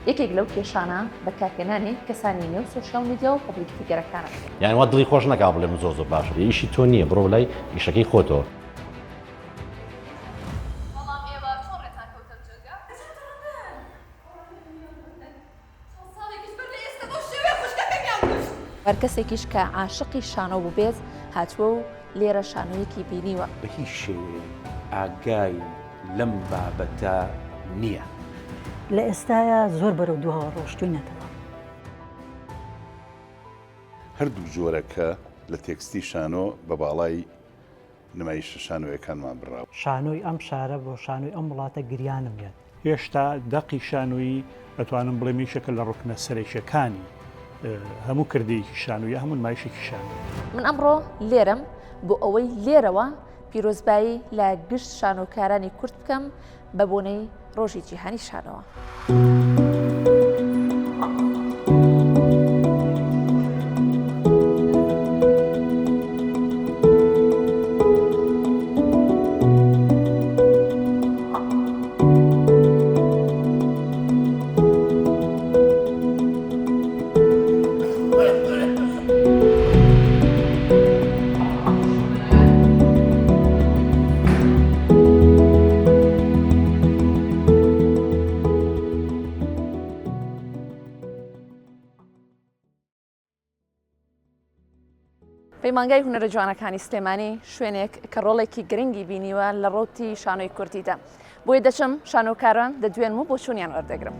یەکێک لەو کێشانە بەکارهێنانی کەسانی نێو سۆشیال میدیا و پەبلیک فیگەرەکانە. یعنی وا دڵی خۆش نەکا بڵێم زۆر باشە، ئیشی تۆ نییە، بڕۆ لای ئیشەکەی خۆتەوە. هەرکەسێکیش کە عاشقی شانۆ بووبێت هاتووە و لێرە شانۆیەکی بینیوە. بە هیچ شێوێ ئاگای لەم بابەتە نییە. لە ئێستاە زۆر بەرەو دووها ڕۆشتوینەتەوە. هەردوو جۆرەکە لە تێکستی شانۆ بە باڵای نمایش شانۆیەکانمان بڕاو. شانۆی ئەم شارە بۆ شانۆی ئەم وڵاتە گریانم یاد. هێشتا دەقی شانۆیی ئەتوانم بڵێ میشەکە لە ڕوکنە سەرێکیەکانی هەموو کردەیەکی شانۆیە هەموو نمایشێکی شانۆ. من ئەمڕۆ لێرەم بۆ ئەوەی لێرەوە پیرۆزبایی لە گشت شانۆکارانی کورد بکەم بە بۆنەی ڕۆژی جیهانی شانەوە. پەیمانگای هونەرە جوانەکانی سلێمانی شوێنێک کە ڕۆڵێکی گرنگی بینیوە لە ڕۆتی شانۆی کوردیدا. بۆیە دەچم شانۆکاران دەدوێنم و بۆ چوونیان وەردەگرم.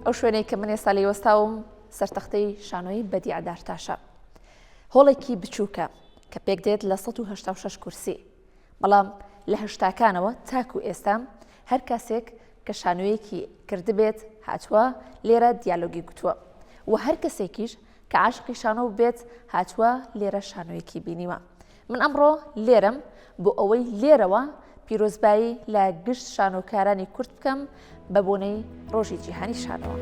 ئەو شوێنەی کە من ئێستا لێ وەستاوم سەرتەختەی شانۆی بەدیع دارتاشە. هۆڵێکی بچووکە کە پێک دێت لە 186 کورسی، بەڵام لە هەشتاکانەوە تاکو ئێستا هەر کەسێک کە شانۆیەکی کردبێت هاتووە لێرە دیالۆگی گوتووە و هەر کەسێکیش کە عاشقی شانۆ بێت هاتووە لێرە شانۆیەکی بینیوە. من ئەمڕۆ لێرەم بۆ ئەوەی لێرەوە پیرۆزبایی لە گشت شانۆکارانی کورد بکەم بە بۆنەی ڕۆژی جیهانی شانەوە.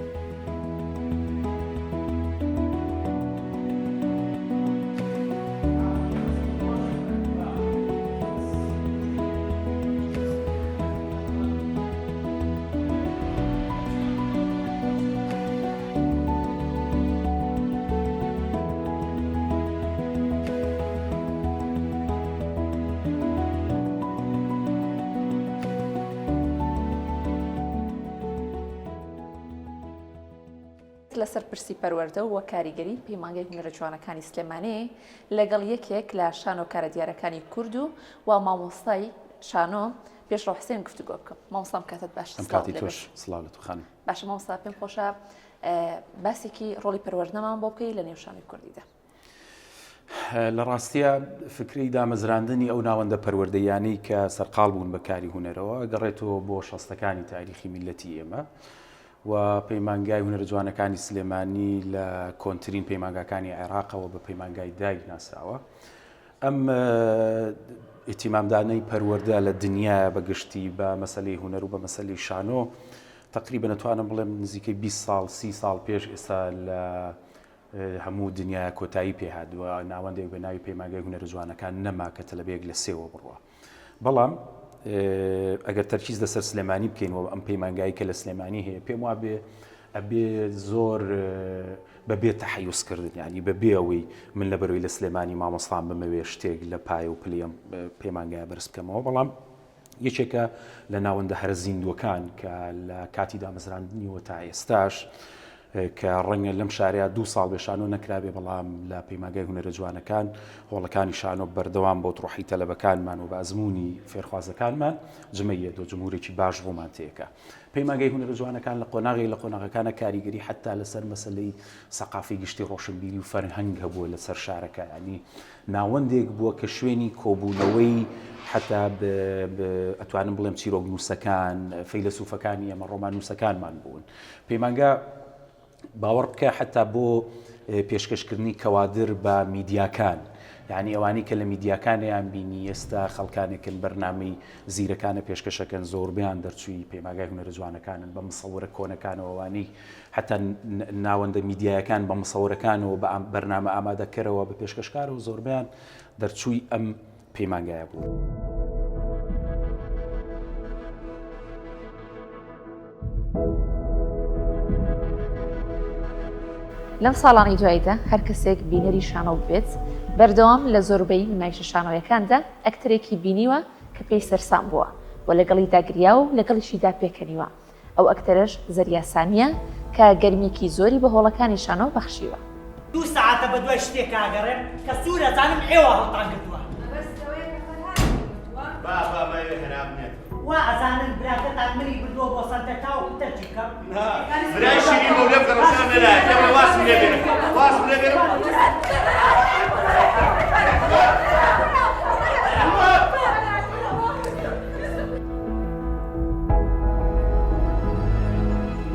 لەسەر پرسی پەروەردە و کاریگەری پەیمانگای هونەرە جوانەکانی سلێمانی لەگەڵ یەکێک لە شانۆکارە دیارەکانی کورد و مامۆستای شانۆ پێشڕۆ حسێن گفتوگۆ بکەم. مامۆستام کاتت باش. کاتی تۆش سڵاو لە تو خانم. باشە مامۆستا، پێم خۆشە باسێکی ڕۆڵی پەروەردنەمان بۆ بکەی لە نێو شانۆی کوردیدا. لە ڕاستیە فکری دامەزراندنی ئەو ناوەندە پەروەردەیانەی کە سەرقاڵ بوون بە کاری هونەرەوە گەڕێتەوە بۆ شەستەکانی تاریخی میلەتی ئێمە و پەیمانگای هونەرە جوانەکانی سلێمانی لە کۆنترین پەیمانگاکانی عێراقەوە بە پەیمانگای دایک ناسراوە. ئەم ئیتیمامدانەی پەروەردە لە دنیا بەگشتی بە مەسەلەی هونەر و بە مەسەلەی شانۆ تقریبا نەتوانم بڵێم نزیکەی 20 ساڵ 30 ساڵ پێش ئێستا لە هەموو دنیای کۆتایی پێهاتووە. ناوەندێک بە ناوی پەیمانگای هونەرە جوانەکان نەما کە تەلەبەیەک لە سێوە بڕوە. بەڵام ئەگەر تەرکیز لەسەر سلێمانی بکەینەوە ئەم پەیمانگایی کە لە سلێمانی هەیە پێم وابێ ئەبێ زۆر بەبێ تەحەیوزکردن، ینی بەبێ ئەوەی من لە بەرەوەی لە سلێمانی مامۆستام بمەوێ شتێک لە پایە و پلەم پەیمانگایە بەرز بکەمەوە. بەڵام یەکێکە لە ناوەندە هەرە زیندوەکان کە لە کاتی دامەزراندنیوە تا ئێستاش کە ڕەنگە لەم شارەیە 2 ساڵ بێ شانۆ نەکرابێ، بەڵام لە پەیمانگای هونەرە جوانەکان هۆڵەکانی شانۆ بەردەوام بۆ ڕۆحی تەلەبەکانمان و بە ئەزمموی فێرخوازەکانمان جمەیە دۆ جمهورێکی باش بۆمان تێکە. پەیمانگای هونەرە جوانەکان لە قۆناغەکانە کاریگەری حتا لەسەر مەسەلەی سەقافی گشتی ڕۆشنبیری و فەرهەنگ هەبووە لەسەر شارەکە، ینی ناوەندێک بووە کە شوێنی کۆبوونەوەی حتا ئەتوانم بڵێم چیرۆک نووسەکان فەیلسوفەکانی ئەمە ڕۆمان نووسەکانمان بوون. پەیمانگا باوەڕ بکە حتا بۆ پێشکەشکردنی کەوادر بە میدیاکان یعنی ئەوانی کە لە میدیاکانیان بینی ئێستا خەڵکانێکن بەرنامەی زیرەکانە پێشکەشەکەن زۆربیان دەرچووی پێماگای هونەرە جوانەکانن بە مسەورە کۆنەکانەوەوانی حتا ناوەندە میدیایەکان بە مسەورەکانەوە بە بەرنامە ئامادەکەرەوە بە پێشکەشکارە و زۆربیان دەرچووی ئەم پەیمانگایە بوو. لەم ساڵانی دواییدا هەر کەسێک بینەری شانۆ بێت بەردەوام لە زۆربەی نمایشە شانۆیەکاندا ئەکتەرێکی بینیوە کە پێی سەرسام بووە و لەگەڵی داگریا و لەگەڵیشیدا پێکەنیوە. ئەو ئەکتەرش زەریاسانیە کە گەرمیێکی زۆری بە هۆڵەکانی شانۆ بەخشیوە. 2 ساعتە بە دوای شتێک ئاگەڕێن کە سوورە زانم ئێوە هەڵتان کردووە. وا ئەزانن براکەتان منی بردووە بۆ سەرتەتا و تەرچی بکەم. برای شیرین بۆ لەم ڕەشان نەلایە ئێمە واسم لێبێنم واسم لێبێنم.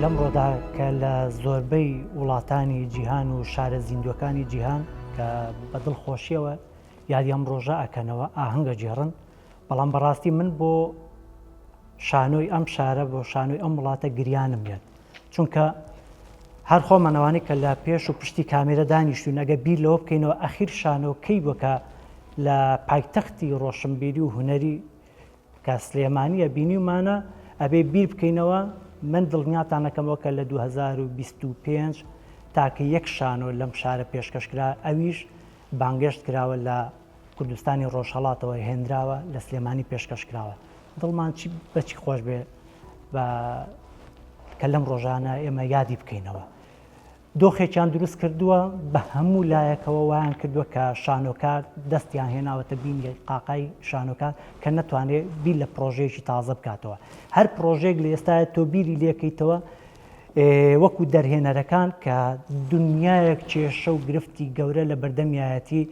لەم ڕۆدا کە لە زۆربەی وڵاتانی جیهان و شارە زیندوەکانی جیهان کە بە دڵخۆشیەوە یادی ئەم ڕۆژە ئەکەنەوە ئاهەنگە جێڕن بەڵام بەڕاستی من بۆ شانۆی ئەم شارە بۆ شانۆی ئەم وڵاتە گریانم بێت چونکە هەر خۆمانەوانی کە لە پێش و پشتی کامێرە دانیشتوون ئەگە بیر لەوە بکەینەوە ئەخیر شانۆکەی بووکە لە پایتەختی ڕۆشنبیری و هونەری کە سلێمانیە بینیمانە ئەبێ بیر بکەینەوە. من دڵنیاتانەکەمەوە کە لە 2025 تاکە یەک شانۆ لەم شارە پێشکەشکرا ئەویش بانگەشت کراوە لە کوردستانی ڕۆژهەڵاتەوە هێنراوە لە سلێمانی پێشکەشکراوە. دڵمان بەچی خۆش بێ کە لەم ڕۆژانە ئێمە یادی بکەینەوە. دۆخێکیان دروست کردووە بە هەموو لایەکەوە وایان کردووە کە شانۆکار دەستیان هێناوەتە بینی قاقای شانۆکار کە نەتوانێت بیر لە پرۆژەیەکی تازە بکاتەوە. هەر پرۆژێک لە ئێستاە تۆ بیری لێکەیتەوە وەکو دەرهێنەرەکان کە دنیایەک کێشە و گرفتی گەورە لە بەردەمیایەتی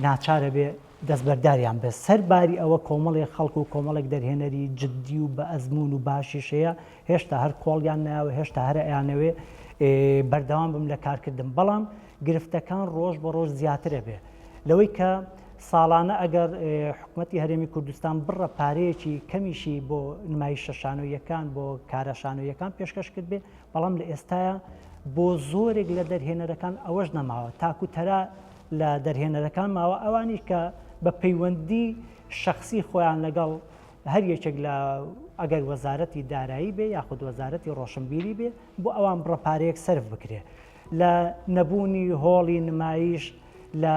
ناچارە بێ دەستبەرداریان بێت سەرباری ئەوە کۆمەڵێک خەڵک و کۆمەڵێک دەرهێنەری جددی و بە ئەزمون و باشیشەیە هێشتا هەر کۆڵیان ناوە هێشتا هەرە ئەیانەوێ بەردەوام بم لە کارکردن بەڵام گرفتەکان ڕۆژ بە ڕۆژ زیاترە بێ لەوەی کە ساڵانە ئەگەر حکوومەتی هەرێمی کوردستان بڕە پارەیەکی کەمیشی بۆ نمایشە شانۆیەکان بۆ کارە شانۆیەکان پێشکەش کرد بێ بەڵام لە ئێستاە بۆ زۆرێک لە دەرهێنەرەکان ئەوەش نەماوە تاکو تەرا لە دەرهێنەرەکان ماوە ئەوانی کە بە پەیوەندی شخصی خۆیان لەگەڵ هەر یەکێک لە ئەگەر وەزارەتی دارایی بێ یاخود وەزارەتی ڕۆشنبیری بێ بۆ ئەوان بڕەپارەیەک سرف بکرێ لە نەبوونی هۆڵی نمایش لە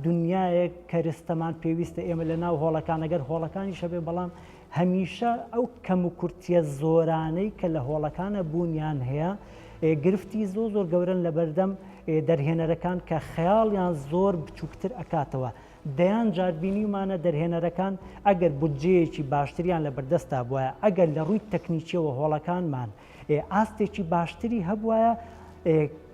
دنیایەک کەرستەمان پێویستە ئێمە لە ناو هۆڵەکان ئەگەر هۆڵەکانی شەبێ بەڵام هەمیشە ئەو کەم و کورتیە زۆرانەی کە لە هۆڵەکانە بوونیان هەیە گرفتی زۆر گەورن لە بەردەم دەرهێنەرەکان کە خەیاڵیان زۆر بچووکتر ئەکاتەوە دەیان جاربینیمانە دەرهێنەرەکان ئەگەر بودجەیەکی باشتریان لە بەردەستا بووە ئەگەر لە ڕووی تەکنیکیەوە هۆڵەکانمان ئاستێکی باشتری هەبووە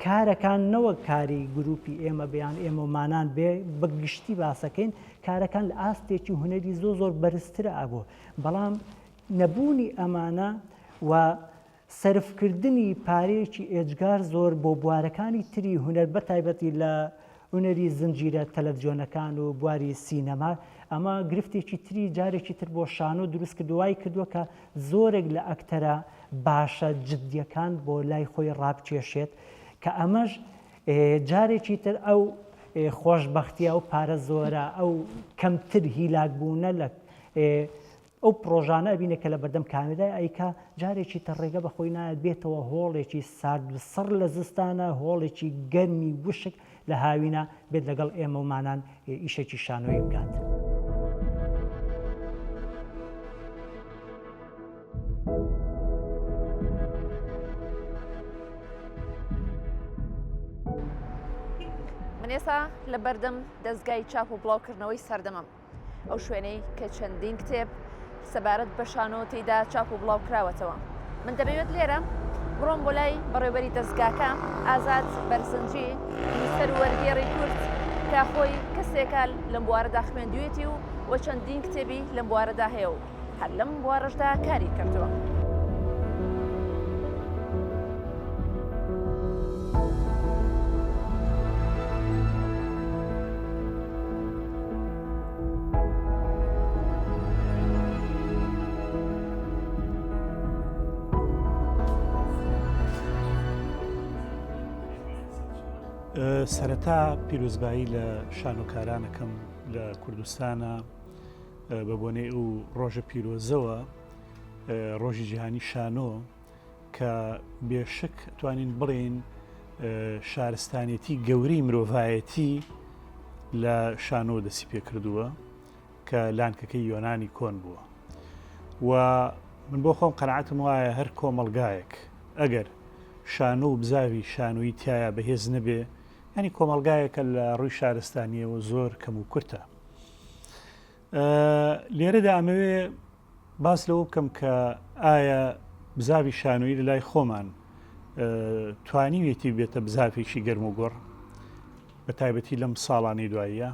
کارەکان نەوە کاری گروپی ئێمە بیان ئێمەمانان بێ بەگشتی باسەکەین کارەکان لە ئاستێکی هونەری زۆر بەرزترە ئەبوو بەڵام نەبوونی ئەمانە و سەرفکردنی پارەیەکی ئێجگار زۆر بۆ بوارەکانی تری هونەر بەتایبەتی لە هونەری زنجیرە تەلەڤیزیۆنەکان و بواری سینەما ئەمە گرفتێکی تری جارێکی تر بۆ شانۆ دروست کردووای کردووە کە زۆرێک لە ئەکتەرە باشە جددیەکان بۆ لای خۆی ڕابکێشێت کە ئەمەش جارێکی تر ئەو خۆشببختیە ئەو پارە زۆرە ئەو کەمتر هیلاکبوونە لە ئەو پرۆژانە ئەبینە کە لە بەردەم کامێرای ئەیکا جارێکی تر ڕێگە بە خۆی نایەت بێتەوە هۆڵێکی سارد سڕ لە زستانە هۆڵێکی گەرمی وشک لە هاوینە بێت لەگەڵ ئێمەمانان ئیشێکی شانۆی بکات. من ئێستا لە بەردەم دەستگای چاپ و بڵاوکردنەوەی سەردەمەم ئەو شوێنەی کە چەندین کتێب سەبارەت بە شانۆ تێیدا چاپ و بڵاو کراوەتەوە من دەبێت لێرە بڕۆم بۆ لای بەڕێوەری دەستگاکە ئازاد بەرزنجی نووسەر وەرگێڕی کورد کە خۆی کەسێکە لەم بوارەدا خوێندوێتی و چەندین کتێبی لەم بوارەدا هەیە و هەر لەم بوارەشدا کاری کردووە. سەرەتا پیرۆزبایی لە شانۆکارانەکەم لە کوردستانە بە بۆنەی ئەو ڕۆژە پیرۆزەوە ڕۆژی جیهانی شانۆ کە بێشک توانین بڵێن شارستانێتی گەورەی مرۆڤایەتی لە شانۆ دەسی پێ کردووە کە لانکەکەی یۆنانی کۆن بووە و من بۆ خۆم قەناعەتم وایە هەر کۆمەڵگایەک ئەگەر شانۆ و بزاوی شانۆیی تایە بەهێز نەبێ ینی کۆمەڵگایەکە لە ڕووی شارستانیەوە زۆر کەم و کورتە. لێرەدا ئەمەوێ باس لەوە بکەم کە ئایا بزاوی شانۆیی لە لای خۆمان توانیوێتی بێتە بزافێکی گەرم و گۆڕ بە تایبەتی لەم ساڵانی دواییە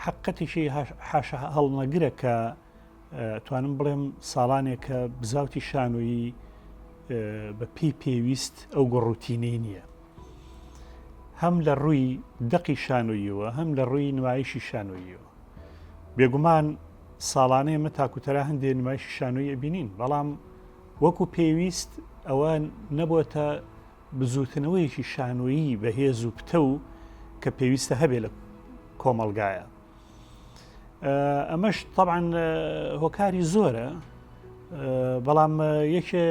حقەتیشی حاشە هەڵنەگرە کە توانم بڵێم ساڵانێکە بزاوتی شانۆیی بە پێی پێویست ئەو گۆڕوتینەی نییە هەم لە ڕووی دەقی شانۆییەوە هەم لە ڕووی نمایشی شانۆییەوە بێگومان ساڵانەیە مە تاکوتەرا هەندێک نمایشی شانۆیی ئەبینین بەڵام وەکو پێویست ئەوە نەبووتە بزوتنەوەیەکی شانۆیی بەهێز و پتە و کە پێویستە هەبێ لە کۆمەڵگایە ئەمەش طبعاً هۆکاری زۆرە بەڵام یەکێ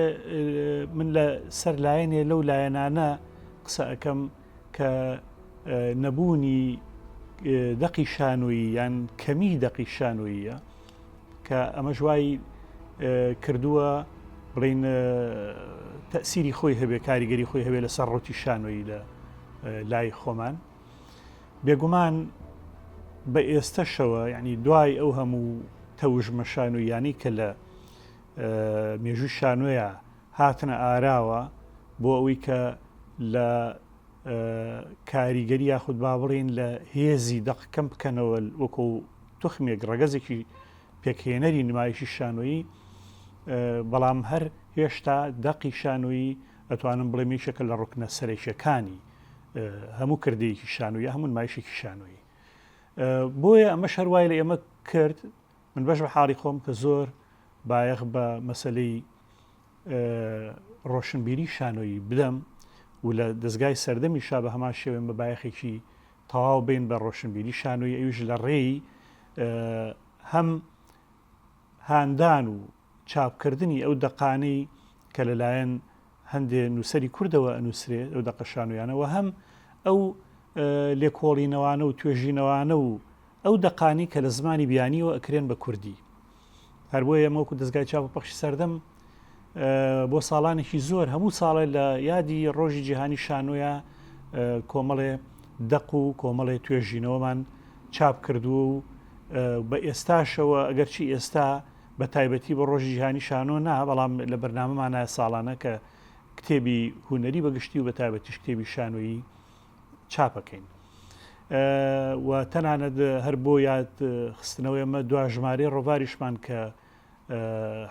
من لە سەر لایەنێ لەو لایەنانە قسە ئەەکەم کە نەبوونی دەقی شانۆیی یان کەمی دەقی شانۆییە کە ئەمە ژوای کردووە بڵین تەسیری خۆی هەبێ کاریگەری خۆی هەبێ لەسەر ڕوتی شانۆیی لە لای خۆمان بێگومان بە ئێستەشەوە یعنی دوای ئەو هەموو تەوژمە شانۆیانی کە لە مێژووی شانۆیە هاتنە ئاراوە بۆ ئەوەی کە لە کاریگەری یاخود با بڵێن لە هێزی دەقکەم بکەنەوە وەکو توخمێک ڕەگەزێکی پێکهێنەری نمایشی شانۆیی بەڵام هەر هێشتا دەقی شانۆیی ئەتوانم بڵێ میشەکە لە ڕوکنە سەرەکیەکانی هەموو کردەیەکی شانۆیی هەموو نمایشێکی شانۆیی بۆیە ئەمە شەروای لە ئێمە کرد من بەش بە حاڵی خۆم کە زۆر بایەخ بە مەسلەی ڕۆشنبیری شانۆیی بدەم و لە دەستگای سەردەمی شا بە هەمان شێوێن بە بایەخێکی تەواو بین بە ڕۆشنبیری شانۆیی ئەویش لە ڕێی هەم هاندان و چاپکردنی ئەو دەقانەی کە لەلایەن هەندێک نووسەری کوردەوە ئەنووسرێت ئەو دەقە شانۆیانەوە هەم ئەو لێکۆڵینەوانە و توێژینەوانە و ئەو دەقانی کە لە زمانی بیانیەوە ئەکرێن بە کوردی هەر بۆیە ئەمەوەکو دەستگای چاپ و پەخشی سەردەم بۆ ساڵانێکی زۆر هەموو ساڵێ لە یادی ڕۆژی جیهانی شانۆیە کۆمەڵێ دەق و کۆمەڵێ توێژینەوەمان چاپ کردووە و بە ئێستاشەوە ئەگەرچی ئێستا بە تایبەتی بە ڕۆژی جیهانی شانۆ نا بەڵام لە بەرنامەمانە ساڵانە کە کتێبی هوەری بەگشتی و بە تایبەتیش کتێبی شانۆیی چاپەکەین و تەنانەت هەر بۆ یاد خستنەوەی ئەمە دوا ژمارە ڕۆڤاریشمان کە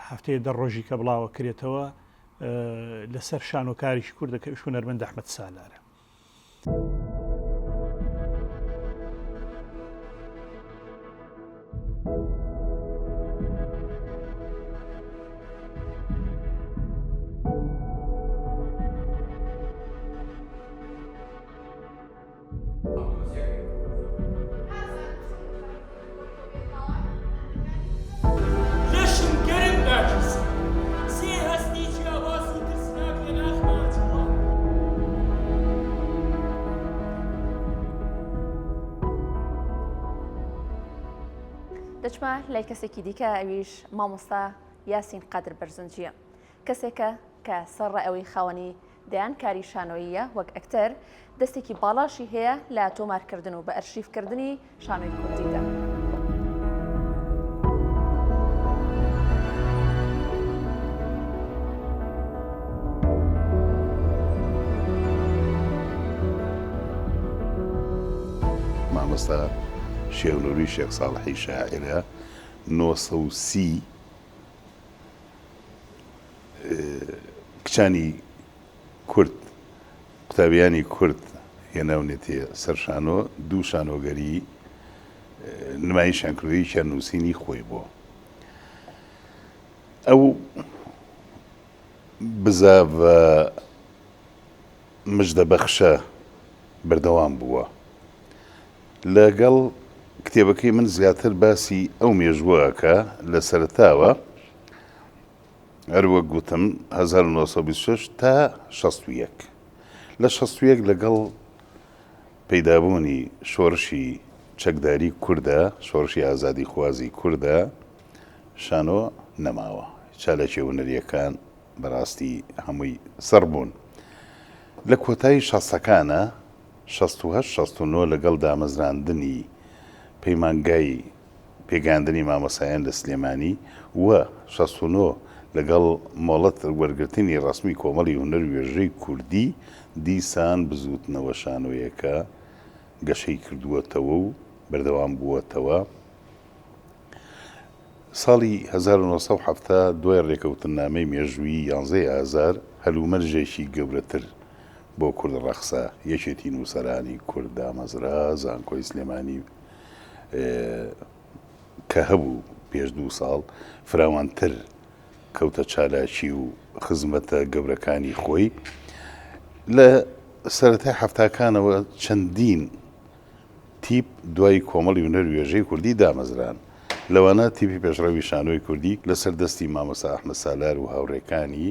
هەفتەیە دە ڕۆژی کە بڵاوە کرێتەوە لەسەر شانۆکاریشی کوردە کە هونەرمەند ئەحمەد سالارە. دەچمە لای کەسێکی دیکە ئەویش مامۆستا یاسین قادر بەرزنجیە کەسێکە کە سەرڕە ئەوەی خاوەنی دەیان کاری شانۆییە وەک ئەکتەر دەستێکی باڵاشی هەیە لە تۆمارکردن و بە ئەرشیفکردنی شانۆی کوردیدا. مامۆستا شێخنووری شێخ ساڵحی شاعرە 930 کچانی کورد قوتابیانی کورد هێناونێتێ سەر شانۆ دوو شانۆگەری نمایشیان کردووی کە نووسینی خۆی بۆ ئەو بزاڤ مژدە بەخشە بەردەوام بووە. لەگەڵ کتێبەکەی من زیاتر باسی ئەو مێژووەکە لە سەرتاوە هەروەک گوتم 1926 تا 61 لە 61 لەگەڵ پەیدابوونی شۆڕشی چەکداری کووردە، شۆڕشی ئازادی خوازی کووردە، شانۆ نەماوە. چالەکی هونەریەکان بەڕاستی هەمووی سەر بوون. لە کۆتایی شەستەکانە 68-69 لەگەڵ دامەزراندنی پەیمانگای پێگاندنی مامۆسایان لە سلێمانی و 69 لەگەڵ مۆڵەت وەرگرتنی ڕسمی کۆمەڵی هونەر وێژەی کوردی دیسان بزوتنەوە شانۆیەکە گەشەی کردووەتەوە و بەردەوام بووەتەوە. ساڵی 1970 دوای ڕێکەوتنامەی مێژووی 11 ئازار هەلومەرجێکی گەورەتر بۆ کورد ڕەخسا، یەکێتی نووسەرانی کورد دامەزرا زانکۆی سلێمانی کە هەبوو پێش 2 ساڵ فراوانتر کەوتە چالاکی و خزمەتە گەورەکانی خۆی. لە سەرەتای هەفتاکانەوە چەندین تیپ دوای کۆمەڵی هونەر وێژەی کوردی دامەزران. لەوانە تیپی پێشڕەوی شانۆی کوردی لەسەر دەستی مامۆستا ئەحمەد سالار و هاوڕێکانی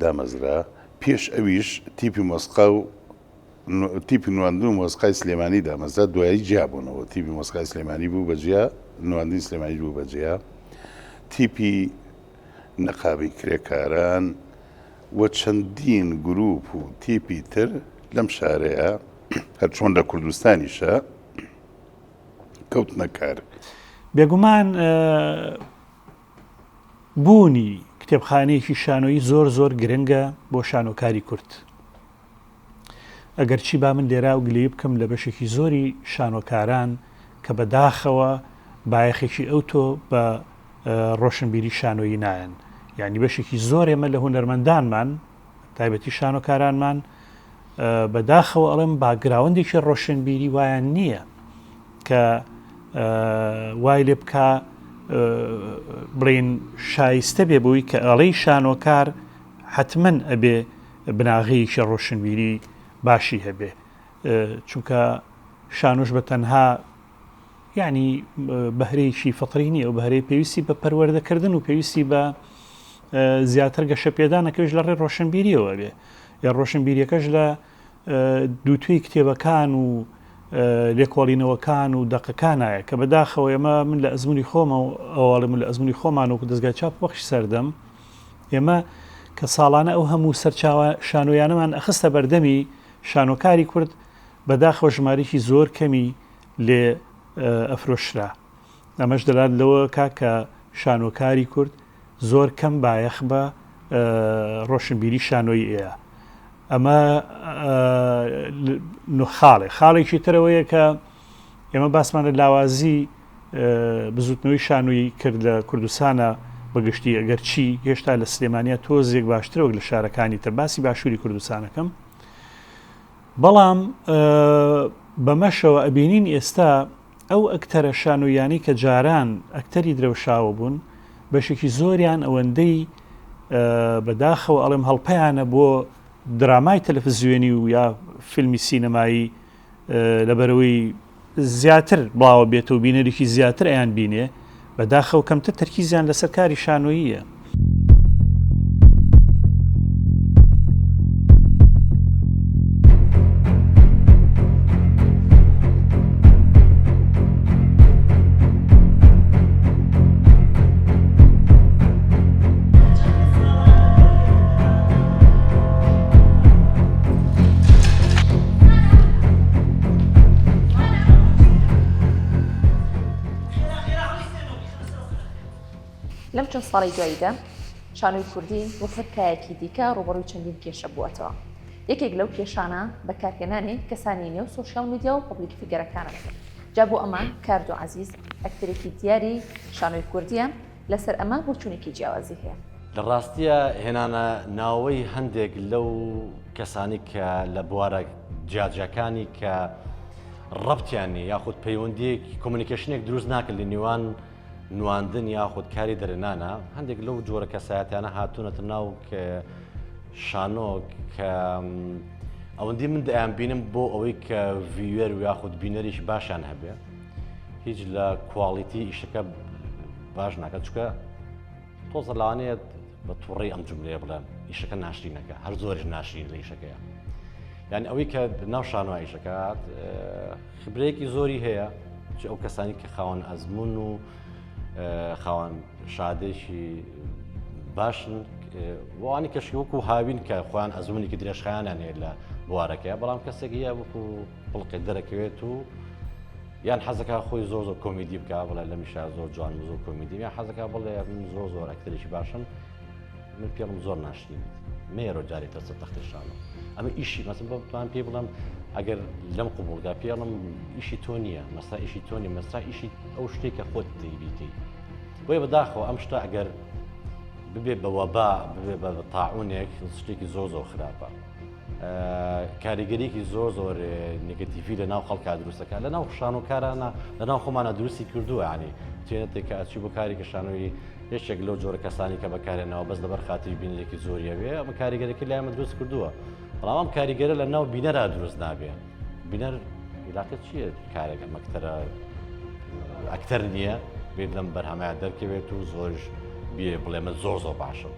دامەزرا. پێش ئەویش تیپی مۆسقا و تیپی نواندن و مۆسقای سلێمانی دامەزرا، دوایی جیابوونەوە. تیپی مۆسقای سلێمانی بوو بەجیا، نواندنی سلێمانی بوو بەجیا. تیپی نەقابی کرێکاران و چەندین گروپ و تیپی تر لەم شارەیە هەر چۆن لە کوردستانیشە کەوتنە کار. بێگومان بوونی کتێبخانەیەکی شانۆیی زۆر گرنگە بۆ شانۆکاری کورد. ئەگەر چی با من لێرا و گلەیی بکەم لە بەشێکی زۆری شانۆکاران کە بەداخەوە بایەخێکی ئەوتۆ بە ڕۆشنبیری شانۆیی نایەن. یعنی بەشێکی زۆر ئێمە لە هونەرمەندانمان تایبەتی شانۆکارانمان بەداخەوە ئەڵێم باگراوندێکی ڕۆشنبیری وایان نییە کە وای لێ بکە بڵین شایستە بێ بووی کە ئەڵەی شانۆکار حتمما ئەبێ بناغەیەکی ڕۆشنبیری باشی هەبێ، چونکە شانۆش بە تەنها یعنی بەهرەیەکی فەتری نیە و بەهرەی پێویستی بە پەروەردەکردن و پێویستی بە زیاتر گەشە پێدانەکەش لە ڕێ ڕۆشنبیریەوە بێ، یا ڕۆشنبیریەکەش لە دووتوی کتێبەکان و لێکۆڵینەوەکان و دەقەکانایە کە بەداخەوە ئێمە من لە ئەزمموی خۆمە و ئەوڵم لە ئەزمموی خۆمان و دەستگای چاپ بەخشی سەردەم ئێمە کە ساڵانە ئەو هەموو سەرچاوە شانۆیانەمان ئەخستە بەردەمی شانۆکاری کورد بەداخەوە ژمارەی زۆر کەمی لێ ئەفرۆشرا. ئەمەش دەلات لەوە کە شانۆکاری کورد زۆر کەم بایەخ بە ڕۆشنبیری شانۆی ئێە. ئەمە خاڵێکی ترەوەیە کە ئێمە باسمان لە لاوازی بزوتنەوەی شانۆیی کرد لە کوردستانە بەگشتی ئەگەر چی هێشتا لە سلێمانیا تۆزێک باشترەوە لە شارەکانی تر باسی باشووری کوردستانەکەم. بەڵام بەمەشەوە ئەبینین ئێستا ئەو ئەکتەرە شانۆیانی کە جاران ئەکتەری درەوشاوە بوون بەشێکی زۆریان ئەوەندەی بەداخەوە ئەڵێم هەڵپەیانە بۆ درامای تەلەڤیزیۆنی و یا فیلمی سینەمایی لەبەرەوەی زیاتر بڵاوە بێتە و بینەرێکی زیاتر ئەیان بینێ بەداخەوە کەمتر تەرکیزیان لەسەر کاری شانۆییە. لەم چەند ساڵی دواییدا شانۆی کوردی وەک کایەکی دیکە ڕوبەڕووی چەندین کێشە بووەتەوە. یەکێک لەو کێشانە بەکارهێنانی کەسانی نێو سۆشیال میدیا و پەبلیک فیگەرەکانە بکەن. جا بۆ ئەمە کاردۆ عەزیز ئەکتەرێکی دیاری شانۆی کوردیە، لەسەر ئەمە بۆچوونێکی جیاوازی هەیە. لە ڕاستیە هێنانە ناوەی هەندێک لەو کەسانی کە لە بوارە جیاجەکانی کە ڕەبتیانی یاخود پەیوەندیەک کۆمونیکیشنێک دروست ناکرد لە نێوان نواندن یاخود کاری دەرێنانە، هەندێک لەو جۆرە کەسایەتیانە هاتوونەتە ناو کە شانۆ کە ئەوەندی من دەیان بینم بۆ ئەوەی کە ڤیوەر و یاخود بینەریش باشیان هەبێ هیچ لە کواڵیتی ئیشەکە باش ناکات چکە تۆزە لەوانەیە بە تووڕێی ئەم جملەیە بڵێم ئیشەکە ناشرینەکە هەر زۆریش ناشرین لە ئیشەکەیە یعنی ئەوەی کە ناو شانۆی ئیشەکەات خبرەیەکی زۆری هەیە ئەو کەسانی کە خاوەن ئەزمون و خاوەن شادێکی باشن وانی کەشی وەکو هاوین کە خۆیان ئەزمونێکی درێژخایانیان هەیە لە بوارەکەی بەڵام کەسێکی هەیە وەکو بڵقی دەرەکەوێت و یان حەزەکە خۆی زۆر زۆر کۆمیدی بکە بڵێ لە میشا زۆر جوان و زۆر کۆمیدی یان حەزەکە بڵێ من زۆر ئەکتەرێکی باشم من پێم زۆر ناشرین مێرۆ جارێک دەچێت تەختی شانۆ ئەمە ئیشی مەسن بەتوان پێ بڵێم ئەگەر لەم قوبوڵگا پێڵم ئیشی تۆ نییە مەستا ئیشی تۆ نیە مەستا ئیشی ئەو شتێکە خۆت دەیبیتی بۆیە بەداخەوە ئەم شتە ئەگەر ببێ بە وەبا ببێ بە تاعونێک شتێکی زۆر خراپە کاریگەریەکی زۆر نگەتیڤی لە ناو خەڵکا دروستەکە لە ناو شانۆکارانە لە ناو خۆمانە دروستی کردووە ینی توێنێتێککە ئەچی بۆ کارێکە شانۆی هێشتێک لەو جۆرە کەسانی کە بەکارێنەوە بەس لەبەر خاتری بینێکی زۆریەوێ ئەمە کاریگەرەکە لایمە دروست کردووە بەڵام ئەم کاریگەرە لە ناو بینەرا دروست نابێ بینەر علاقە چییە کارێکە مەکتەرە ئەکتەر نییە بێت لەم بەرهەمەیە دەرکەوێت و زۆرش بێ بڵێمە زۆر باشم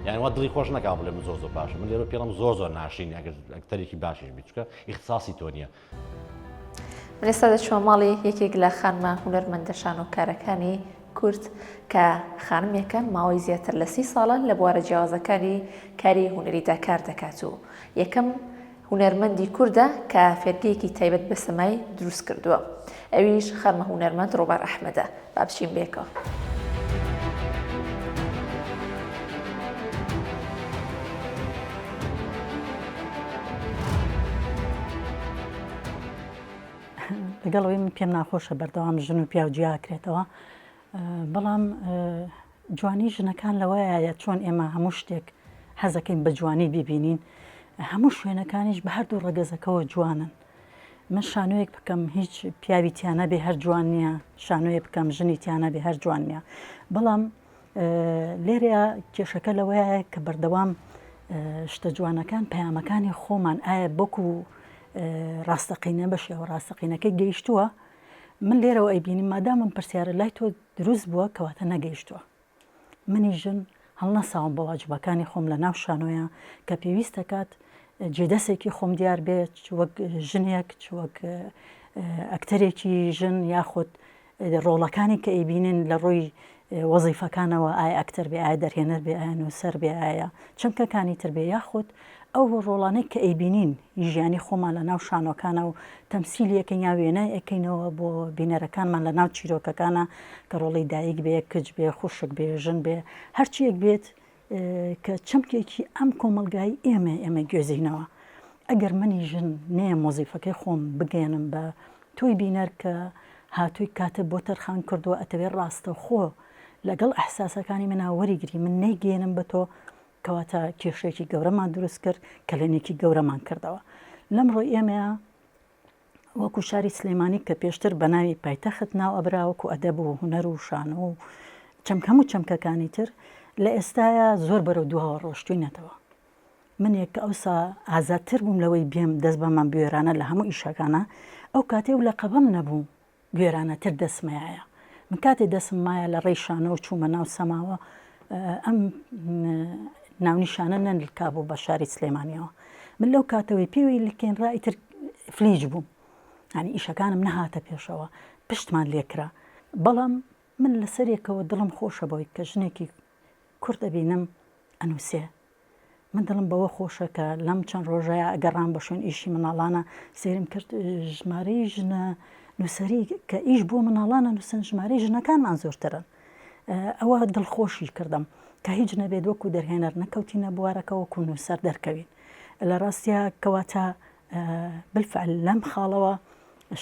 یعنی وا دڵی خۆش نەکا بڵێ من زۆر باشم من لێرە پێڵم زۆر ناشرین ئەگەر ئەکتەرێکی باشیش بیت چکە ئیختصاسی تۆ نییە. من ئێستا دەچووە ماڵی یەکێک لە خانمە هونەرمەندە شانۆکارەکانی کورد کە خانمێکە ماوەی زیاتر لە 30 ساڵە لە بوارە جیاوازەکانی کاری هونەریدا کار دەکات و یەکەم هونەرمەندی کووردە کە فێرگەیەکی تایبەت بە سەمای دروست کردووە ئەویش خانمە هونەرمەند ڕۆبار ئەحمەدە با بچین بێکەوە. لەگەڵەوەی من پێم ناخۆشە بەردەوام ژن و پیا و جیاکرێتەوە بەڵام جوانی ژنەکان لەوەیە چۆن ئێمە هەموو شتێک حەزەکەین بە جوانی ببینین هەموو شوێنەکانیش بە هەردوو ڕەگەزەکەەوە جوانن من شانۆیەک بکەم هیچ پیاوی تیانە بێ هەر جوان نییە شانۆیە بکەم ژنی تیانە بێ هەر جوان نییە بەڵام لێرەیە کێشەکە لەوەیە کە بەردەوام شتە جوانەکان پەیامەکانی خۆمان ئایا بۆکو ڕاستەقینە بەشێەوە ڕاستەقینەکەی گەیشتووە من لێرەوە ئەیبینی مادام من پرسیارە لای تۆ دروست بووە کەواتە نەگەیشتووە منی ژن هەڵ نەساوم بە واجبەکانی خۆم لە ناو شانۆیە کە پێویستە کات جێدەسێکی خۆم دیار بێت وەک ژنێک وەک ئەکتەرێکی ژن یاخود ڕۆڵەکانی کە ئەیبینین لە ڕۆی وەزیفەکانەوە ئایا ئەکتەر بێ ئایا دەرهێنەر بێ ئایا نووسەر بێ ئایا چەمکەکانی تر بێ یاخود ئەو ڕۆڵانەی کە ئەیبینین ژیانی خۆمان لە ناو شانۆکانە و تەمسیلیەکەی یا وێنە ئەەکەینەوە بۆ بینەرەکانمان لە ناو چیرۆکەکانە کە ڕۆڵی دایک بێ کچ بێ خوشک بێ ژن بێ هەرچیەک بێت کە چەمکێکی ئەم کۆمەلگایی ئێمە گوێزینەوە ئەگەر منی ژن نێم وەزیفەکەی خۆم بگەێنم بە تۆی بینەر کە هاتووی کاتە بۆ تەرخان کردووە ئەتەوێت ڕاستە خۆ لەگەڵ ئەحساسەکانی منە وەریگری من نەیگەێنم بە تۆ کەواتە کێشێکی گەورەمان دروست کرد کە لەنێکی گەورەمان کردەوە لەمڕۆ ئێمەیە وەکو شاری سلێمانی کە پێشتر بە ناوی پایتەخت ناو ئەبرا وەکو ئەدەب و هونەر و شانۆ و چەمکەم و چەمکەکانی تر لە ئێستاە زۆر بەرەو دووهەوە ڕۆشتوینەتەوە من یەکە ئەوسا ئازادتر بووم لەوەی بێم دەست بەمان گوێرانە لە هەموو ئیشەکانە ئەو کاتێ و لە قەبەم نەبوو گوێرانەتر دەسمایە من کاتێ دەسم مایە لە ڕێی شانە و چوومە ناو سەماوە ئەم ناونیشانە نەنلکا بوو بە شاری سلێمانیەوە من لەو کاتەوەی پێوی لکێنڕای تر فلیج بووم ینی ئیشەکانم نەهاتە پێشەوە پشتمان لێکرا بەڵام من لەسەرێکەوە دڵم خۆشە بەوەی کە ژنێکی کورد دەبینم ئەنووسێ من دڵم بەوە خۆشە کە لەم چەند ڕۆژەیە ئەگەڕام بە شوێن ئیشی مناڵانە سێرم کرد ژمارەی ژنە نووسەری کە ئیش بۆ مناڵانە نووسن ژمارەی ژنەکانمان زۆرترن ئەوە دڵخۆشی کردم کە هیچ نەبێت وەکو دەرهێنەر نەکەوتینە بوارەکە وەکو نووسەر دەرکەوین لە ڕاستیا کەواتە بالفعل لەم خاڵەوە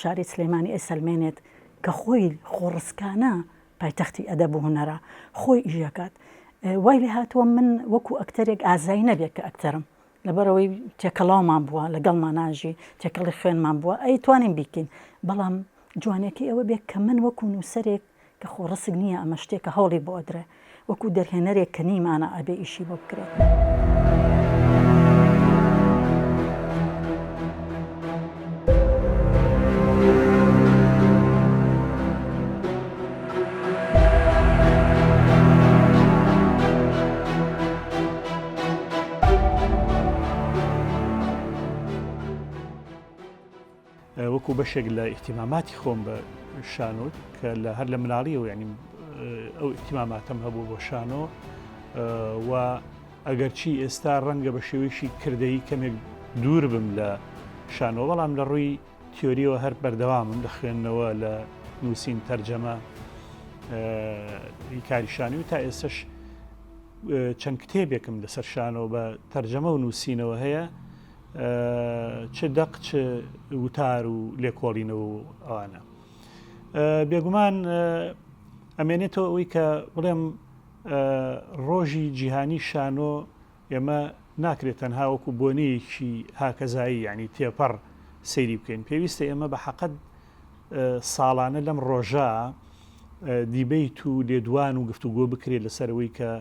شاری سلێمانی ئەسەلمێنێت کە خۆی خۆڕسکانە پایتەختی ئەدەب و هونەرە خۆی ئیژەکات وای لێ هاتووە من وەکو ئەکتەرێک ئازایی نەبێت کە ئەکتەرم لەبەرەوەی تێکەڵاومان بووە لەگەڵمان ناژی تێکەڵی خوێنمان بووە ئەی توانین بیکەین بەڵام جوانێکی ئەوە بێت کە من وەکو نووسەرێک کە خۆڕسک نییە ئەمە شتێکە هەوڵی بۆ ئەدرێ وەکو دەرهێنەرێک کە نیمانە ئەبێ ئیشی بۆ بکرێت وەکو بەشێک لە ئیحتیماماتی خۆم بە شانۆ کە لە هەر لە مناڵیەوە ینی ئەو ئیحتیماماتم هەبوو بۆ شانۆ و ئەگەرچی ئێستا ڕەنگە بە شێوەیەکی کردەی کەمێک دوور بم لە شانۆ بەڵام لە ڕووی تیۆریەوە هەر بەردەوامم لە خوێندنەوە لە نووسین تەرجەمە کاری شانۆی تا ئێستش چەند کتێبێکم لەسەر شانۆ بە تەرجەمە و نووسینەوە هەیە چ دەق چ وتار و لێکۆڵینەوە و ئەوانە بێگومان ئەمێنێتەوە ئەوەی کە بڵێم ڕۆژی جیهانی شانۆ ئێمە ناکرێت تەنها وەکو بۆنەیەکی هاکەزایی ینی تێپەڕ سەیری بکەین پێویستە ئێمە بە حەقەت ساڵانە لەم ڕۆژە دیبەیت و لێدوان و گفتوگۆ بکرێت لەسەرەوەی کە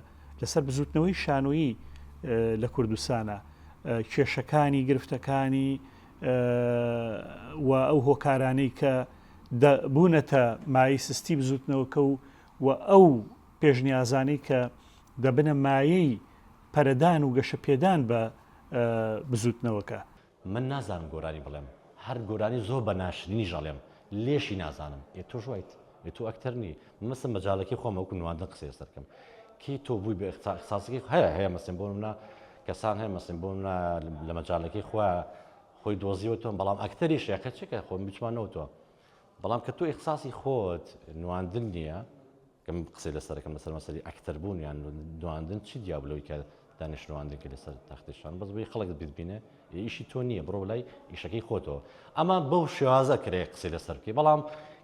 لەسەر بزوتنەوەی شانۆیی لە کوردستانە کێشەکانی گرفتەکانی و ئەو هۆکارانەی کە بوونەتە مای سستی بزوتنەوەکە و ئەو پێشنیازانەی کە دەبنە مایەی پەرەدان و گەشە پێدان بە بزوتنەوەکە. من نازانم گۆرانی بڵێم هەر گۆرانی زۆر بە ناشرینی ژەڵێم لێشی نازانم تۆ ژوایت تۆ ئەکتەرنی مەسم مەجاڵەکەی خۆمە وەکو نواندن قسەی سەرکەم کی تۆ بووی بە اختصاصی هەیە مەسم بۆ منە کەسان هەیە مەسم بۆ منە لە مەجاڵەکەی خۆی دۆزیوە تۆم بەڵام ئەکتەری شێکە چێکە خۆم بچمانەوە بەڵام کە تۆ اختصاصی خۆت نواندن نییە کەم قسەی لەسەرەکەم لەسەر مەسەری ئەکتەر بوون یان نواندن چی دیابلەوەی کە دانیشتوانێکی لەسەر تەختیشان بەس بۆی خەڵک ببینێ ئیشی تۆ نییە بڕۆ بڵای ئیشەکەی خۆتەوە ئەمە بەو شێوازە کرێ قسەی لەسەر بکەی بەڵام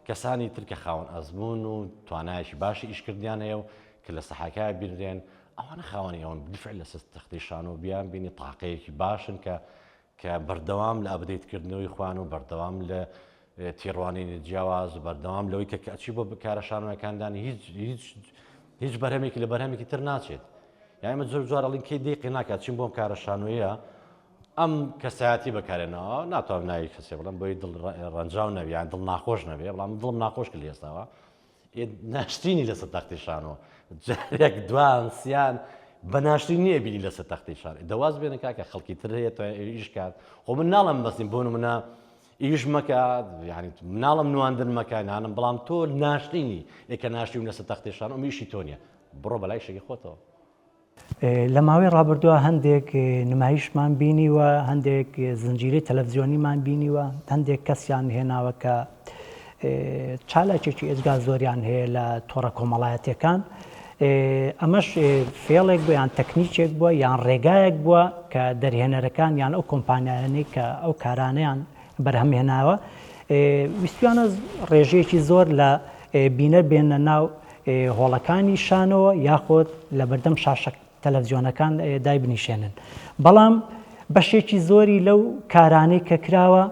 کەسانی ترکە خاوەن ئەزمون و توانایەکی باشی ئیشکردیان هەیە و کە لە سەحاکای بینرێن ئەوانە خاوەنی ئەوان بفعل لەسەر تەختیشان و بیان بینی تاقەیەکی باشن کە بەردەوام لە ئەبدەیتکردنەوەی خوان و بەردەوام لە تیڕوانینی جیاواز و بەردەوام لەوەی کە ئەچی بۆ بکارە شانۆیەکاندانی هیچ بەرهەمێکی لە بەرهەمێکی تر ناچێت یانمە زۆر جوار ئەڵین کەی دقی ناکات چین بۆم کارە شانۆیە ئەم کەسایەتی بەکارێنەوە ناتوانم ناوی کەسێ بڵم بۆی ڕەنجاو نەبێ یان دڵ ناخۆش نەبێ بەڵام دڵم ناخۆش کرد ئێستاوە ناشتینی لەسەر تەختی شانۆ جارێک دوان سیان بە ناشتین نییە بینی لەسەر تەختی شان دەواز بێنە کاکە خەڵکی تر هەیە تۆ ئیش کات خۆ من ناڵم بەستین بۆ منە ئیش مەکات یعنی مناڵم نواندن مەکانانم بەڵام تۆ ناشتینی ئێکە ناشتیم لەسەر تەختی شان ئەمیشی تۆ نییە بڕۆ بەلای شەکی خۆتەوە لە ماوەی ڕابردووە هەندێک نمایشمان بینیوە هەندێک زنجیرەی تەلەڤیزیۆنیمان بینیوە هەندێک کەسیان هێناوە کە چالاکێکی ئێجگا زۆریان هەیە لە تۆڕە کۆمەڵایەتیەکان ئەمەش فێڵێک بووە یان تەکنیکێک بووە یان ڕێگایەک بووە کە دەرهێنەرەکان یان ئەو کۆمپانیانەی کە ئەو کارانەیان بەرهەمهێناوە ویستیانە ڕێژەیەکی زۆر لە بینە بێنە ناو هۆڵەکانی شانەوە یاخۆت لە بەردەم شاشە تەلەڤیزیۆنەکان دای بنیشێنن بەڵام بەشێکی زۆری لەو کارانەی کە کراوە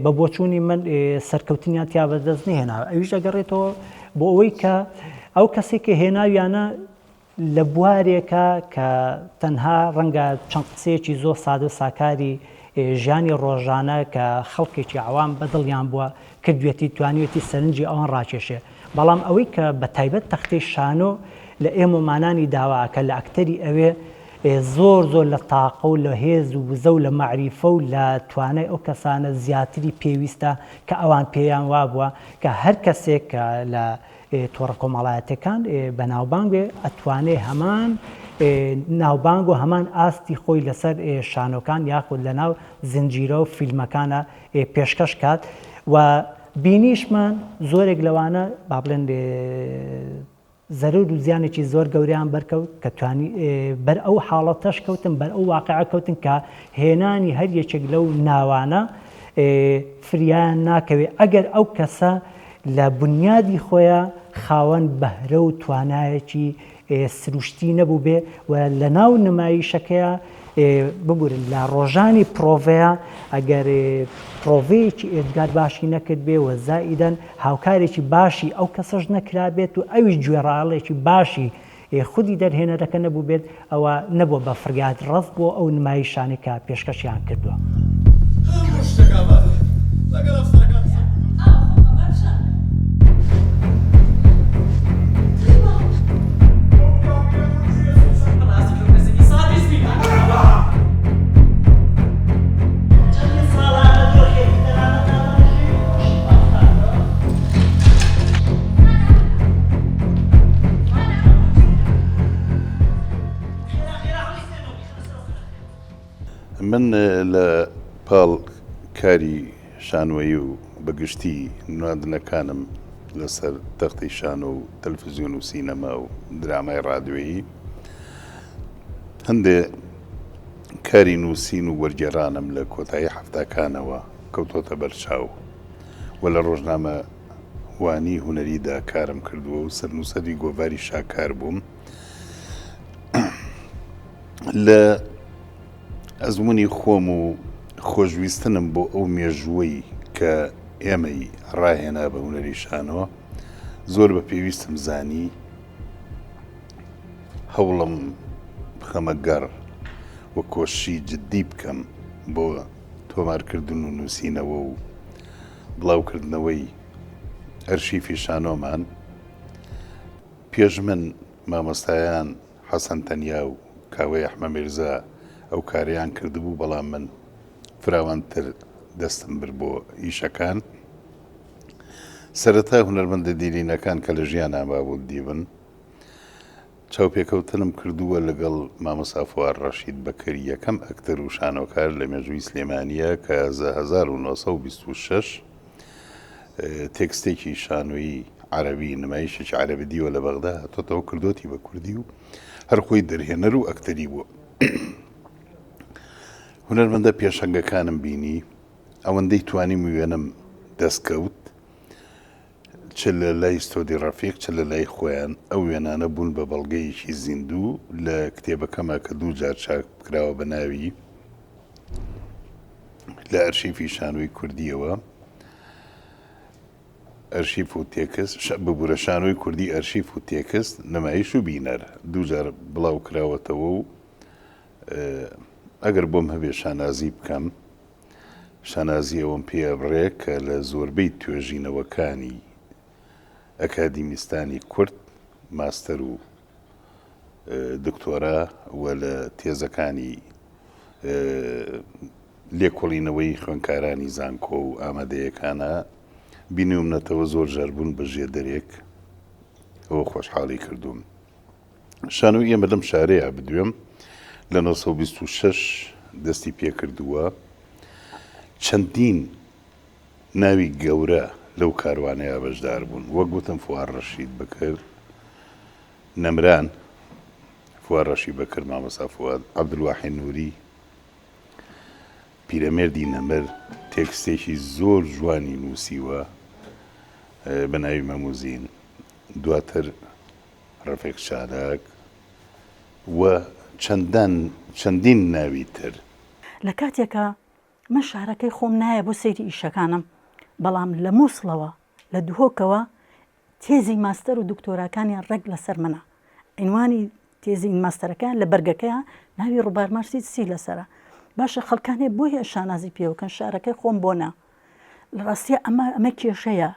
بە بۆچوونی من سەرکەوتنیان تیا بەدەست نهێناوە ئەویش ئەگەڕێتەوە بۆ ئەوەی کە ئەو کەسێک کە هێناویانە لە بوارێکە کە تەنها ڕەنگە چەند قسەیەکی زۆر سادە و ساکاری ژیانی ڕۆژانە کە خەڵکێکی عوام بەدڵیان بووە کردوێتی توانیوێتی سەرنجی ئەوان ڕاکێشێ بەڵام ئەوەی کە بە تایبەت تەختەی شانۆ لە ئێمەمانانی داواکە لە ئەکتەری ئەوێ زۆر لە تاقە و لە هێز و وزە و لە معریفە و لە توانای ئەو کەسانە زیاتری پێویستە کە ئەوان پێیان وابووە کە هەر کەسێک کە لە تۆڕە کۆمەڵایەتەکان بەناوبانگ بێ ئەتوانێ هەمان ناوبانگ و هەمان ئاستی خۆی لەسەر شانۆکان یاخود لە ناو زنجیرە و فیلمەکانە پێشکەش کات و بینیشمان زۆرێک لەوانە با بڵێن زەرور و زیانێکی زۆر گەوریان بەرکەوت کە توانی بەر ئەو حاڵەتەش کەوتن بەر ئەو واقعە کەوتن کە هێنانی هەر یەکێک لەو ناوانە فریان ناکەوێت ئەگەر ئەو کەسە لە بنیادی خۆیان خاوەن بەهرە و توانایەکی سروشتی نەبوو بێ و لە ناو نمایشەکەیە ببورن لە ڕۆژانی پرۆڤەیە ئەگەر پرۆڤەیەکی ئێدگار باشی نەکرد بێ و زائیدەن هاوکارێکی باشی ئەو کەسەش نەکرابێت و ئەویش گوێڕاڵێکی باشی خودی دەرهێنەرەکە نەبوو بێت ئەوە نەبووە بە فریات ڕست بۆ ئەو نمایشانی کە پێشکەشیان کردووە. من لە پاڵ کاری شانۆیی و بەگشتی نواندنەکانم لەسەر تەختی شانۆ و تەلەڤیزیۆن و سینەما و درامای ڕادیۆیی هەندێ کاری نووسین و وەرگێڕانم لە کۆتایی هەفتاکانەوە کەوتۆتە بەرچاو و لە ڕۆژنامە وانی هونەریدا کارم کردووە و سەرنووسەری گۆڤاری شاکار بووم لە ئەزمموی خۆم و خۆشویستنم بۆ ئەو مێژووەی کە ئێمەی ڕاهێنا بە هونەری شانۆ زۆر بە پێویستم زانی هەوڵم بخەمە گەڕ و کۆشی جددی بکەم بۆ تۆمارکردن و نووسینەوە و بڵاوکردنەوەی ئەرشیفی شانۆمان پێش من مامۆستایان حەسەن تەنیا و کاوەی ئەحمە میرزا ئەو کاریان کردبوو بەڵام من فراوانتر دەستم برد بۆ ئیشەکان سەرەتا هونەرمەندە دیرینەکان کە لە ژیانان بابوو دیبن چاوپێکەوتنم کردووە لەگەڵ مامۆستا فواد ڕەشید بەکر یەکەم ئەکتەر و شانۆکار لە مێژووی سلێمانیە کە 1926 تێکستێکی شانۆیی عەرەبی نمایشێکی عەرەبی دیوە لە بەغدا هاتۆتەوە کردوتی بە کوردی و هەر خۆی دەرهێنەر و ئەکتەری بووە هونەرمەندە پێشەنگەکانم بینی ئەوەندەی توانیم وێنم دەستکەوت چ لە لای ستۆدی ڕەفیق چ لە لای خۆیان ئەو وێنانە بوون بە بەڵگەیەکی زیندوو لە کتێبەکەما کە دوو جار چاپ کراوە بە ناوی لە ئەرشیفی شانۆی کوردیەوە ئەرشیف و تێکست ببوورە شانۆی کوردی ئەرشیف و تێکست نمایش و بینەر دوو جار بڵاو کراوەتەوە و ئەگەر بۆم هەبێ شانازی بکەم شانازی ئەوم پێ بڕێ کە لە زۆربەی توێژینەوەکانی ئەکادیمیستانی کورد ماستەر و دکتۆرا و لە تێزەکانی لێکۆڵینەوەی خوێندکارانی زانکۆ و ئامادەیەکانە بینیومنەتەوە زۆر ژەربوون بە ژێدەرێک ئەوە خۆشحاڵی کردوم شانۆی ئێمە لەم شارەیە بدوێم لە 1926 دەستی پێ کردووە چەندین ناوی گەورە لەو کاروانەیە بەشدار بوون وەک گوتم فواد ڕەشید بەکر نەمران فواد ڕەشید بەکر مامۆستا فواد عەبدولواحید نووری پیرەمێردی نەمر تێکستێکی زۆر جوانی نووسیوە بە ناوی مەموزین دواتر ڕەفیق چالاک و چەندین ناوی تر لە کاتێکە من شارەکەی خۆم نایە بۆ سەیری ئیشەکانم بەڵام لە مووسڵەوە لە دوهۆکەوە تێزی ماستەر و دکتۆراکانیان ڕێک لەسەر منە عنوانی تێزی ماستەرەکان لە بەرگەکەیە ناوی ڕووبار مارسی سی لەسەرە باشە خەڵکانێ بۆیە شانازی پێوەکەن شارەکەی خۆم بۆنا لە ڕاستیە ئەمە کێشەیە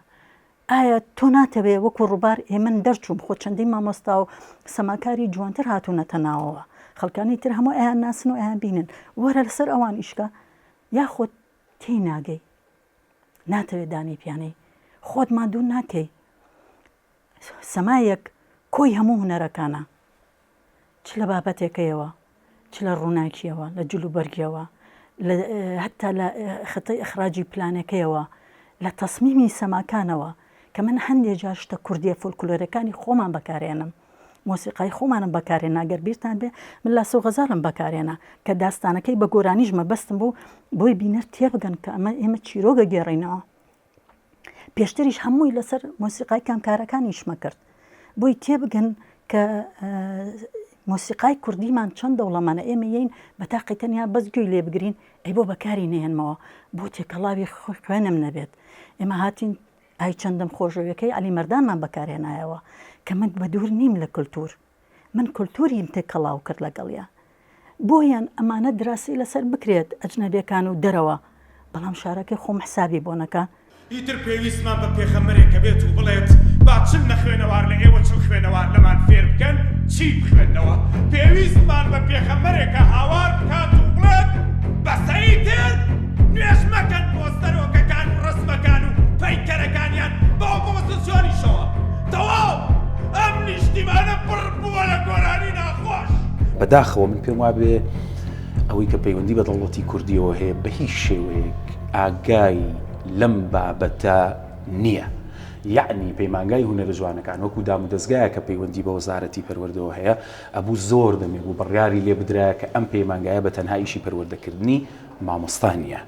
ئایا تۆ ناتەوێ وەکو ڕووبار من دەرچووم خۆ چەندی مامۆستا و سەماکاری جوانتر هاتوونەتە ناوەوە خەڵکانی تر هەموو ئەیان ناسن و ئەیان بینن وەرە لەسەر ئەوان ئیشکە یاخۆت تێی ناگەی ناتەوێت دانی پیانەی خۆت مادوو ناکەی سەمایەک کۆی هەموو هونەرەکانە چ لە بابەتێکەوە چ لە ڕووناکیەوە لە جلوبەرگیەوە هەتا لە خەتەی ئەخراجی پلانەکەیەوە لە تەسمیمی سەماکانەوە کە من هەندێک جار شتە کوردیە فۆلکلۆرەکانی خۆمان بەکارێنم مۆسیقای خۆمانم بەکارێن ناگەر بیرتان بێ من لاسە و غەزاڵم بەکارێنە کە داستانەکەی بە گۆرانیژمە بەستم بوو بۆی بینەر تێبگەن کە ئێمە چیرۆگە گێڕینەوە پێشتریش هەمووی لەسەر مۆسیقای کامکارەکانیشمە کرد بۆی تێبگەن کە مۆسیقای کوردیمان چەند دەوڵەمانە ئێمە یین بە تاقی تەنیا بەس گوێی لێ بگرین ئەی بۆ بەکاری نێنمەوە بۆ تێکەڵاوی خوێنم نەبێت ئێمە هاتین ئای چەندم خۆشەویەکەی عەلی مەردانمان بەکارێنایەوە کە من بە دوور نیم لە کولتور من کولتوریم تێکەڵاو کرد لەگەڵیان بۆیان ئەمانە دراسی لەسەر بکرێت ئەجنەبیەکان و دەرەوە بەڵام شارەکەی خۆم حسابی بۆنەکە ئیتر پێویستمان بە پێخەمەرێکە بێت و بڵێت با چن نەخوێنەوار لە ئێوە چڵ خوێنەوار لەمان فێر بکەن چی بخوێنەوە پێویستمان بە پێخەمەرێکە هاوار بکات و بڵێت بەسەی تر نوێژ مەکەن پۆستەرۆکەکان و ڕسمەکان و پەیکەرەکانیان بۆ ئۆپۆزیسیۆنیشەوە تەواو ئەم نیشتیمانە پڕ بووە لە گۆرانی ناخۆش بەداخەوە من پێم وابێ ئەوەی کە پەیوەندی بە دەوڵەتی کوردیەوە هەیە بە هیچ شێوەیەک ئاگای لەم بابەتە نییە. یعنی پەیمانگای هونەرە جوانەکان وەکو دام و دەستگایە کە پەیوەندی بە وەزارەتی پەروەردەوە هەیە ئەبوو زۆر دەمێ بوو بڕیاری لێ بدرایە کە ئەم پەیمانگایە بە تەنها ئیشی پەروەردەکردنی مامۆستا نیە،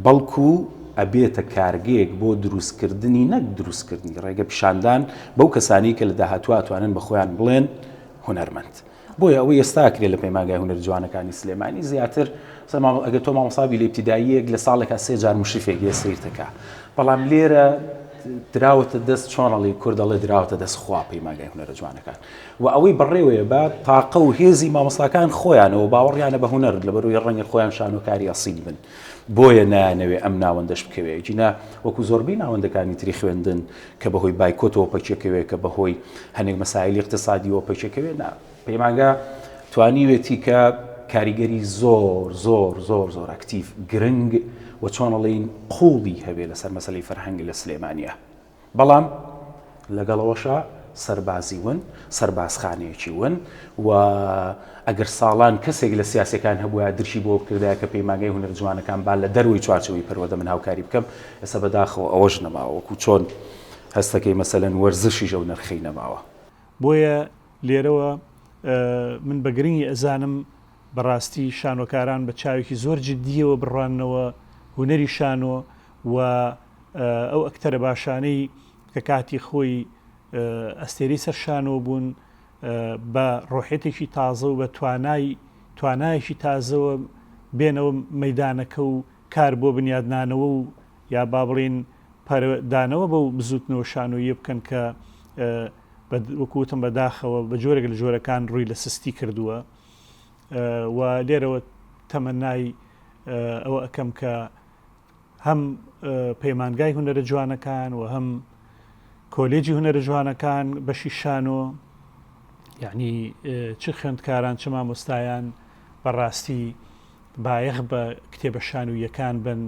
بەڵکو ئەبێتە کارگەیەک بۆ دروستکردنی نەک دروستکردنی ڕێگە پیشاندان بەو کەسانی کە لە داهاتوە ئەتوانن بە خۆیان بڵێن هونەرمەند. بۆیە ئەوەی ئێستاکرێ لە پەیمانگای هونەرە جوانەکانی سلێمانی زیاتر ئەگەر تۆ مامۆستابی لە ئیبتیداییەک لە ساڵێکا 3 جار مشرفێک لێ سیرتەکە، بەڵام لێرە دراوەتە دەست چۆنەڵی کوردەڵێ دراوەتە دەست خوا پەیمانگای هونەرە جوانەکان و ئەوەی بەڕێوەیە بە تاقە و هێزی مامۆستاکان خۆیانەوە باوەڕیانە بە هونەر لەبەرەوەی ڕەنگە خۆیان شانۆکاری ئەسیلی بن، بۆیە نایانەوێ ئەم ناوەندەش بکەوێت. جینە وەکو زۆربەی ناوەندەکانی تری خوێندن کە بەهۆی بایکۆتەوە پەچێکەوێت کە بەهۆی هەنێک مەسایلی اقتصادیەوە پەچێکەوێت، پەیمانگا توانیوێتی کە کاریگەری زۆر ئەکتیف گرنگ و چۆنەڵین قوڵی هەبێ لەسەر مەسەلەی فەرهەنگ لە سلێمانیە. بەڵام لەگەڵەوەشە سەربازی ون، سەربازخانەیەکی ون و ئەگەر ساڵان کەسێک لە سیاسەکان هەبووە درشی بۆ کردایە کە پەیمانگای هونەرە جوانەکان با لە دەروی چوارچەوەی پەروەردە من هاوکاری بکەم، ئێستا بەداخەوە ئەوەش نەماوە، وەکو چۆن هەستەکەی مەسەلەن وەرزشیش ئەو نرخەی نەماوە. بۆیە لێرەوە من بە گرنگی ئەزانم بەڕاستی شانۆکاران بە چاوێکی زۆر جددیەوە بڕوانەوە هونەری شانۆ و ئەو ئەکتەرە باشانەی کە کاتی خۆی ئەستێری سەر شانۆ بوون بە ڕۆحێتێکی تازە و بە توانایەکی تازەوە بێنەوە مەیدانەکە و کار بۆ بنیادنانەوە و یا با بڵێن پەردانەوە بەو بزوتنەوە شانۆیە بکەن کە وەکوتم بەداخەوە بە جۆرێک لە جۆرەکان ڕووی لە سستی کردووە و لێرەوە تەمەنای ئەوە ئەەکەم کە هەم پەیمانگای هونەرە جوانەکان و هەم کۆلێجی هونەرە جوانەکان بەشی شانۆ یعنی چ خوێندکاران چ مامۆستایان بەڕاستی بایەخ بە کتێبە شانوویەکان بن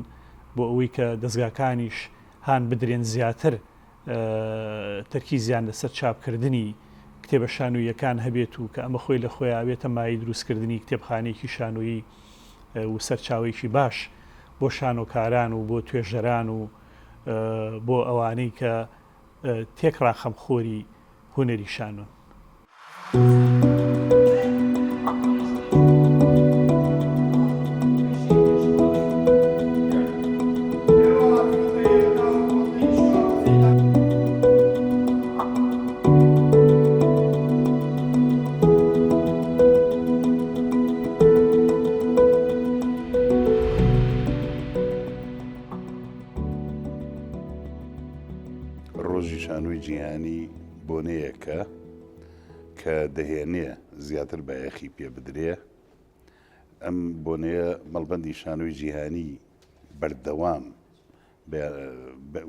بۆ ئەوەی کە دەستگاکانیش هان بدرێن زیاتر تەرکیزیان لەسەر چاپکردنی کتێبە شانوویەکان هەبێت و کە ئەمە خۆی لە خۆی ئاوێتە مای دروستکردنی کتێبخانەیەکی شانۆیی و سەرچاوێکی باش بۆ شانۆکاران و بۆ توێژەران و بۆ ئەوانەی کە تێکڕا خەمخۆری هونەری شانۆن. ڕۆژی شانۆی جیهانی بۆنەیەکە کە دەهێنێ زیاتر بایەخی پێ بدرێ. ئەم بۆنەیە مەڵبەندی شانۆی جیهانی بەردەوام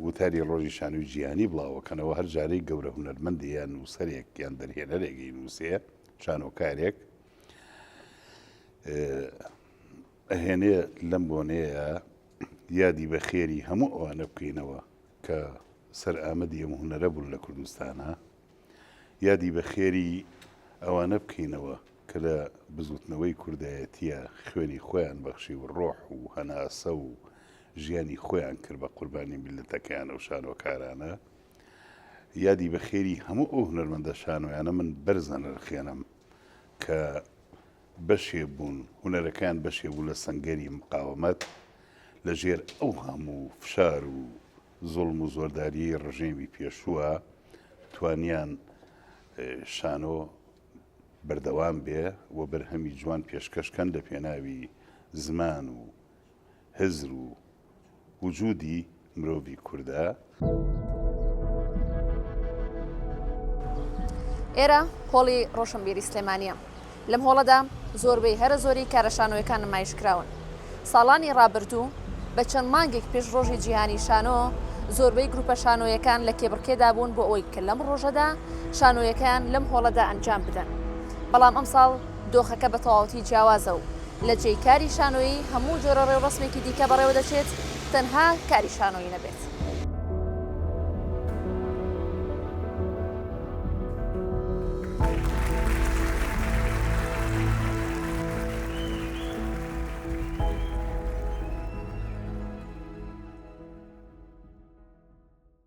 وتاری ڕۆژی شانۆی جیهانی بڵاوەکەنەوە هەر جارەی گەورە هونەرمەندیان نووسەرێک یان دەرهێنەرێکی نووسێ شانۆکارێک ئەهێنێ لەم بۆنەیە یادی بە خێری هەموو ئەوانە بکەینەوە کە سەر ئامەدی ئەم هونەرە بوون لە کوردستانە، یادی بە خێری ئەوانە بکەینەوە کە لە بزوتنەوەی کوردایەتیە خوێنی خۆیان بەخشی و ڕۆح و هەناسە و ژیانی خۆیان کرد بە قوربانی میلەتەکەیان و شانۆکارانە. یادی بە خێری هەموو ئەو هونەرمەندە شانۆیانە من بەرزە نرخێنم کە بەشێ بوون، هونەرەکان بەشێ بوو لە سەنگەری مقاومەت لە ژێر ئەو هەموو فشار و زۆڵم و زۆرداری ڕژێمی پێشووە توانیان شانۆ بەردەوام بێ و بەرهەمی جوان پێشکەشکەن لە پێناوی زمان و هزر و وجودی مرۆڤی کووردا. ئێرە هۆڵی ڕۆشنبیری سلێمانیە. لەم هۆڵەدا زۆربەی هەرە زۆری کارە شانۆیەکان نمایشکراون. ساڵانی ڕابردوو بە چەند مانگێک پێش ڕۆژی جیهانی شانۆ زۆربەی گروپە شانۆیەکان لە کێبڕکێدا بوون بۆ ئەوەی کە لەم ڕۆژەدا شانۆیەکان لەم هۆڵەدا ئەنجام بدەن. بەڵام ئەمساڵ دۆخەکە بە تەواوەتی جیاوازە و لە جێی کاری شانۆیی هەموو جۆرە ڕێوڕسمێکی دیکە بەڕێوە دەچێت، تەنها کاری شانۆیی نەبێت.